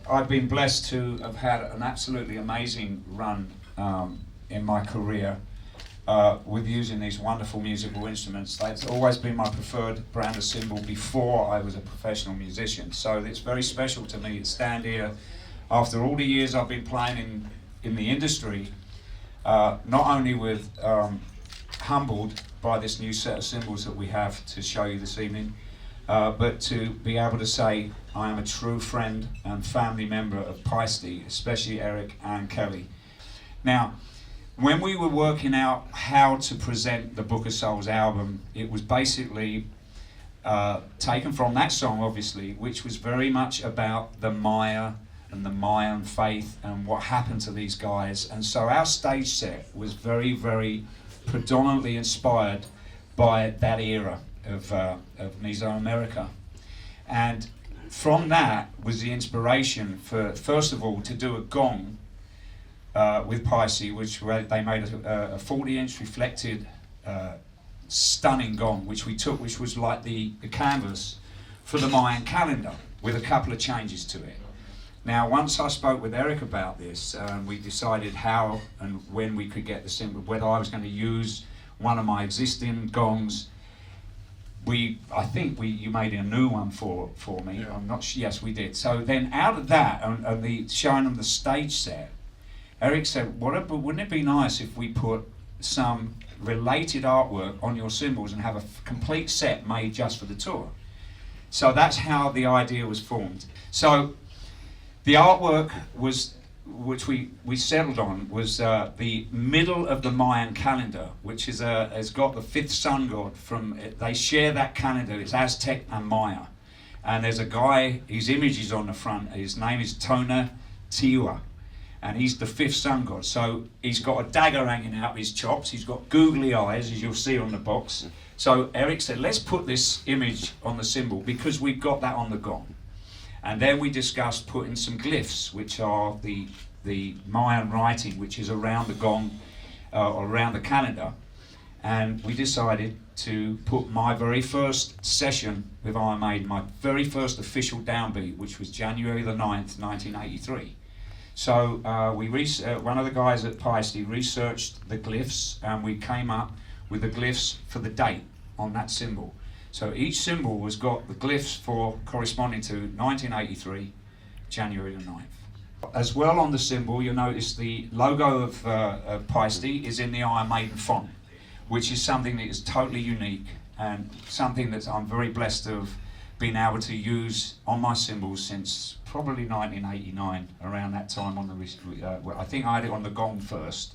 I've been blessed to have had an absolutely amazing run in my career with using these wonderful musical instruments. That's always been my preferred brand of cymbal before I was a professional musician. So it's very special to me to stand here after all the years I've been playing in the industry, not only with humbled by this new set of cymbals that we have to show you this evening, but to be able to say I am a true friend and family member of Paiste, especially Eric and Kelly. Now, when we were working out how to present the Book of Souls album, it was basically taken from that song, obviously, which was very much about the Maya and the Mayan faith and what happened to these guys. And so our stage set was very, very predominantly inspired by that era of Mesoamerica. And from that was the inspiration for, first of all, to do a gong with Paiste, which they made a 40-inch reflected stunning gong, which we took, which was like the canvas for the Mayan calendar, with a couple of changes to it. Now, once I spoke with Eric about this, we decided how and when we could get the cymbal, whether I was going to use one of my existing gongs. I think you made a new one for me. Yeah. I'm not sure. Yes, we did. So then, out of that, and the showing them the stage set, Eric said, wouldn't it be nice if we put some related artwork on your cymbals and have a complete set made just for the tour? So that's how the idea was formed. So the artwork was, which we settled on, was the middle of the Mayan calendar, which has got the fifth sun god from. They share that calendar. It's Aztec and Maya, and there's a guy. His image is on the front. His name is Tona Tiua, and he's the fifth sun god. So he's got a dagger hanging out of his chops. He's got googly eyes, as you'll see on the box. So Eric said, let's put this image on the cymbal because we've got that on the gong. And then we discussed putting some glyphs, which are the Mayan writing, which is around the gong, or around the calendar. And we decided to put my very first session with Iron Maiden, my very first official downbeat, which was January the 9th, 1983. So one of the guys at Paiste researched the glyphs, and we came up with the glyphs for the date on that cymbal. So each cymbal was got the glyphs for corresponding to 1983, January the 9th. As well on the cymbal, you'll notice the logo of Paiste is in the Iron Maiden font, which is something that is totally unique and something that I'm very blessed to have been able to use on my cymbals since probably 1989, around that time on the, I think I had it on the gong first.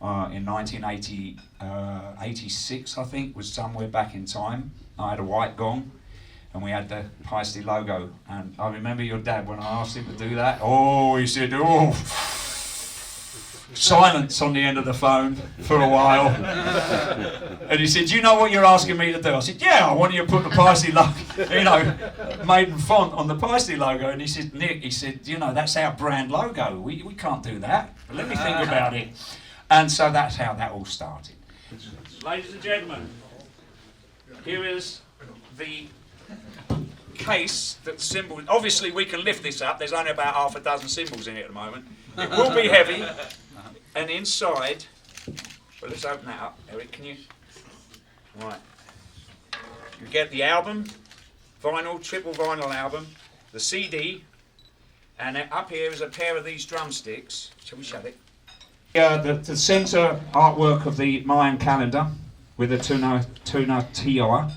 In 1986, I think, was somewhere back in time. I had a white gong, and we had the Paiste logo. And I remember your dad, when I asked him to do that, he said, silence on the end of the phone for a while. And he said, do you know what you're asking me to do? I said, yeah, I want you to put the Paiste logo, Maiden font on the Paiste logo. And he said, Nick, that's our brand logo. We can't do that. But let me think about it. And so that's how that all started. Ladies and gentlemen, here is the case that the cymbal. Obviously, we can lift this up. There's only about half a dozen cymbals in it at the moment. It will be heavy. And inside, well, let's open that up. Eric, can you? Right. You get the album, vinyl, triple vinyl album, the CD, and up here is a pair of these drumsticks. Shall we shut it? The centre artwork of the Mayan calendar with the Tuna Tiua,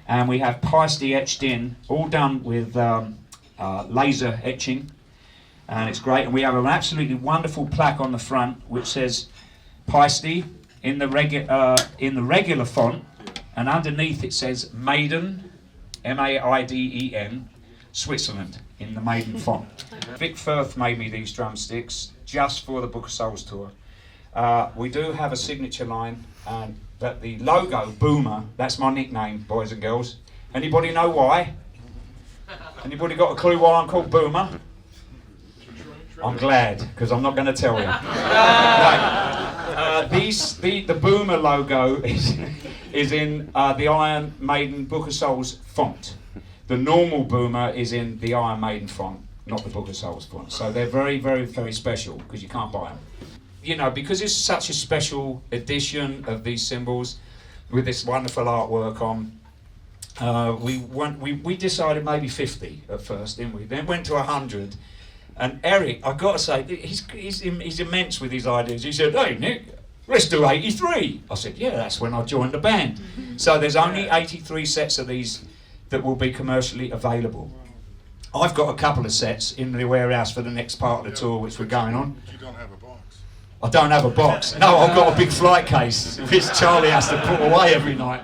and we have Paiste etched in, all done with laser etching, and it's great. And we have an absolutely wonderful plaque on the front which says Paiste in the regular font, and underneath it says Maiden, M-A-I-D-E-N, Switzerland, in the Maiden font. Vic Firth made me these drumsticks just for the Book of Souls tour. We do have a signature line, but the logo, Boomer, that's my nickname, boys and girls. Anybody know why? Anybody got a clue why I'm called Boomer? I'm glad, because I'm not going to tell you. The Boomer logo is in the Iron Maiden Book of Souls font. The normal Boomer is in the Iron Maiden font. not the Book of Souls font. So they're very, very, very special because you can't buy them. You know, because it's such a special edition of these cymbals with this wonderful artwork on, we decided maybe 50 at first, didn't we? Then went to 100. And Eric, I've got to say, he's immense with his ideas. He said, "Hey Nick, let's do 83. I said, "Yeah, that's when I joined the band." So there's only 83 sets of these that will be commercially available. I've got a couple of sets in the warehouse for the next part of the tour, which we're going on. You don't have a box. I don't have a box. No, I've got a big flight case, which Charlie has to put away every night.